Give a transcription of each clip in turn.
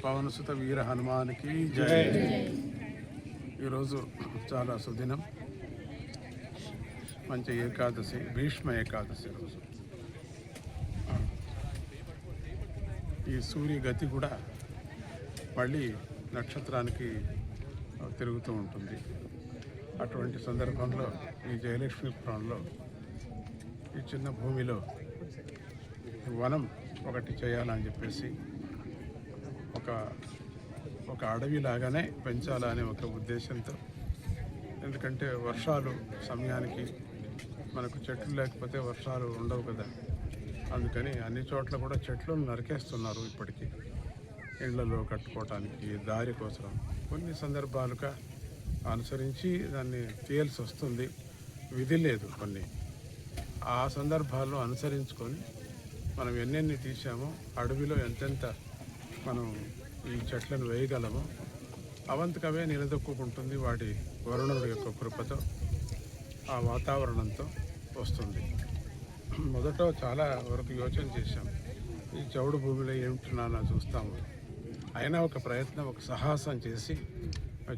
పవనసుత వీర హనుమానికి జై. ఈరోజు చాలా సుదినం, మంచి ఏకాదశి, భీష్మ ఏకాదశి రోజు. ఈ సూర్య గతి కూడా మళ్ళీ నక్షత్రానికి తిరుగుతూ ఉంటుంది. అటువంటి సందర్భంలో ఈ జయలక్ష్మీపురంలో ఈ చిన్న భూమిలో వనం ఒకటి చేయాలని చెప్పేసి ఒక అడవిలాగానే పెంచాలనే ఒక ఉద్దేశంతో, ఎందుకంటే వర్షాలు సమయానికి మనకు చెట్లు లేకపోతే వర్షాలు ఉండవు కదా, అందుకని అన్ని చోట్ల కూడా చెట్లను నరికేస్తున్నారు. ఇప్పటికీ ఇళ్లలో కట్టుకోవటానికి దారి కోసం కొన్ని సందర్భాలుగా అనుసరించి దాన్ని తీయాల్సి వస్తుంది. విధి లేదు కొన్ని. ఆ సందర్భాల్లో అనుసరించుకొని మనం ఎన్నెన్ని తీసామో, అడవిలో ఎంతెంత మనం ఈ చెట్లను వేయగలమో అవంతకవే నిలదొక్కుంటుంది. వాటి వరుణుడి యొక్క కృపతో, ఆ వాతావరణంతో వస్తుంది. మొదట చాలా వరకు యోచన చేశాం, ఈ చౌడు భూమిలో ఏమిటున్నానో చూస్తాము. అయినా ఒక ప్రయత్నం, ఒక సాహసం చేసి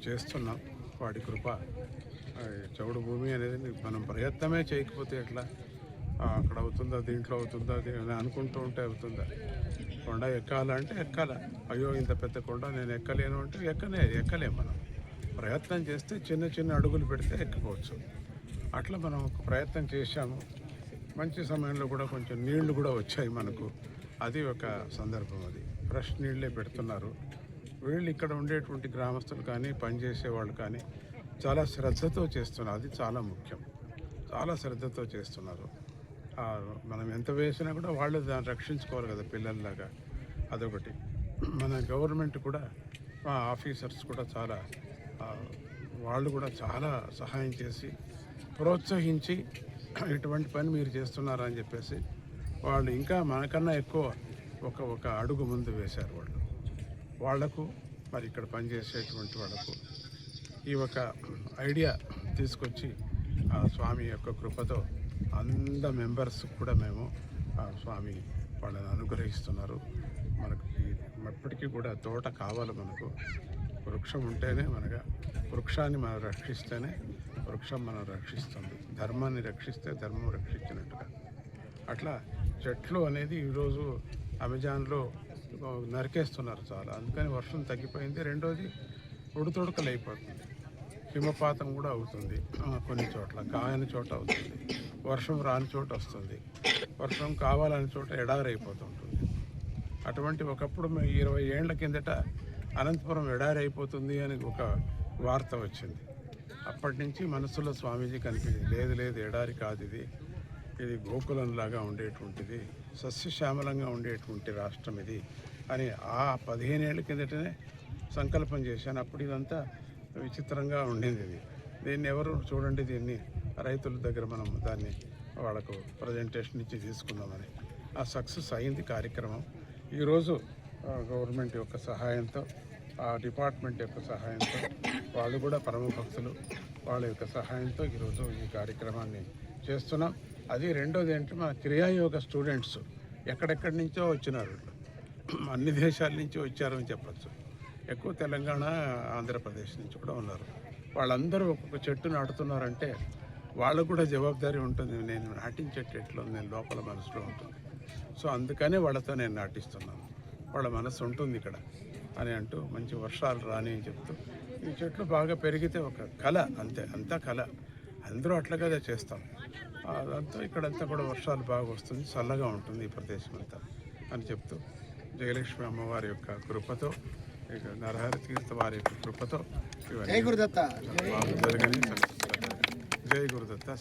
చేస్తున్నాం. వాటి కృప. చౌడు భూమి అనేది మనం ప్రయత్నమే చేయకపోతే ఎట్లా? అక్కడ అవుతుందా, దీంట్లో అవుతుందా అని అనుకుంటూ ఉంటే అవుతుందా? కొండ ఎక్కాలంటే ఎక్కాల. అయ్యో ఇంత పెద్ద కొండ నేను ఎక్కలేను అంటే ఎక్కలేం. మనం ప్రయత్నం చేస్తే చిన్న చిన్న అడుగులు పెడితే ఎక్కిపోవచ్చు. అట్లా మనం ఒక ప్రయత్నం చేశాము. మంచి సమయంలో కూడా కొంచెం నీళ్లు కూడా వచ్చాయి మనకు. అది ఒక సందర్భం. అది ఫ్రెష్ నీళ్ళే పెడుతున్నారు వీళ్ళు. ఇక్కడ ఉండేటువంటి గ్రామస్తులు కానీ, పనిచేసే వాళ్ళు కానీ చాలా శ్రద్ధతో చేస్తున్నారు. అది చాలా ముఖ్యం. చాలా శ్రద్ధతో చేస్తున్నారు. మనం ఎంత వేసినా కూడా వాళ్ళు దాన్ని రక్షించుకోవాలి కదా పిల్లల్లాగా. అదొకటి. మన గవర్నమెంట్ కూడా, మా ఆఫీసర్స్ కూడా చాలా, వాళ్ళు కూడా చాలా సహాయం చేసి ప్రోత్సహించి ఇటువంటి పని మీరు చేస్తున్నారని చెప్పేసి వాళ్ళు ఇంకా మనకన్నా ఎక్కువ ఒక అడుగు ముందు వేశారు. వాళ్లకు మరి ఇక్కడ పనిచేసేటువంటి వాళ్లకు ఈ ఒక ఐడియా తీసుకొచ్చి ఆ స్వామి యొక్క కృపతో అంద మెంబర్స్ కూడా మేము ఆ స్వామి వాళ్ళని అనుగ్రహిస్తున్నారు. మనకు ఎప్పటికీ కూడా తోట కావాలి. మనకు వృక్షం ఉంటేనే, వృక్షాన్ని మనం రక్షిస్తేనే వృక్షం మనం రక్షిస్తుంది. ధర్మాన్ని రక్షిస్తే ధర్మం రక్షించినట్టుగా. అట్లా చెట్లు అనేది ఈరోజు అమెజాన్లో నరికేస్తున్నారు చాలా. అందుకని వర్షం తగ్గిపోయింది. రెండోది ఉడుతొడకలు అయిపోతుంది. హిమపాతం కూడా అవుతుంది కొన్ని చోట్ల, కాయని చోట అవుతుంది. వర్షం రాని చోట వస్తుంది. వర్షం కావాలని చోట ఎడారైపోతుంటుంది. అటువంటి ఒకప్పుడు 20 ఏళ్ల కిందట అనంతపురం ఎడారి అయిపోతుంది అని ఒక వార్త వచ్చింది. అప్పటి నుంచి మనసులో స్వామీజీ కనిపించింది, లేదు ఎడారి కాదు ఇది గోకులంలాగా ఉండేటువంటిది, సస్యశ్యామలంగా ఉండేటువంటి రాష్ట్రం ఇది అని ఆ 15 ఏళ్ల కిందటనే సంకల్పం చేశాను. అప్పుడు ఇదంతా విచిత్రంగా ఉండింది. దీన్ని ఎవరు చూడండి, దీన్ని రైతుల దగ్గర మనం దాన్ని వాళ్ళకు ప్రజెంటేషన్ ఇచ్చి తీసుకుందామని ఆ సక్సెస్ అయింది కార్యక్రమం. ఈరోజు గవర్నమెంట్ యొక్క సహాయంతో, ఆ డిపార్ట్మెంట్ యొక్క సహాయంతో, వాళ్ళు కూడా పరమ భక్తులు, వాళ్ళ యొక్క సహాయంతో ఈరోజు ఈ కార్యక్రమాన్ని చేస్తున్నాం. అది రెండోది ఏంటంటే, మా క్రియాయోగ స్టూడెంట్స్ ఎక్కడెక్కడి నుంచో వచ్చినారు. అన్ని దేశాల నుంచి వచ్చారని చెప్పచ్చు. ఎక్కువ తెలంగాణ, ఆంధ్రప్రదేశ్ నుంచి కూడా ఉన్నారు. వాళ్ళందరూ ఒక్కొక్క చెట్టు నాటుతున్నారంటే వాళ్ళకు కూడా జవాబుదారీ ఉంటుంది. నేను నాటించేట ఎట్లా నేను లోపల మనసులో ఉంటుంది. సో అందుకనే వాళ్ళతో నేను నాటిస్తున్నాను. వాళ్ళ మనసు ఉంటుంది ఇక్కడ అని అంటూ, మంచి వర్షాలు రాని అని చెప్తూ, ఈ చెట్లు బాగా పెరిగితే ఒక కళ, అంతా కళ. అందరూ అట్లాగే చేస్తాం. అదంతా ఇక్కడంతా కూడా వర్షాలు బాగా వస్తుంది, చల్లగా ఉంటుంది ఈ ప్రదేశం అంతా అని చెప్తూ, జయలక్ష్మి అమ్మవారి యొక్క కృపతో, ఇక నరహరి తీర్థ వారి యొక్క కృపతో ఇవన్నీ జరగని. జై గురుదత్త.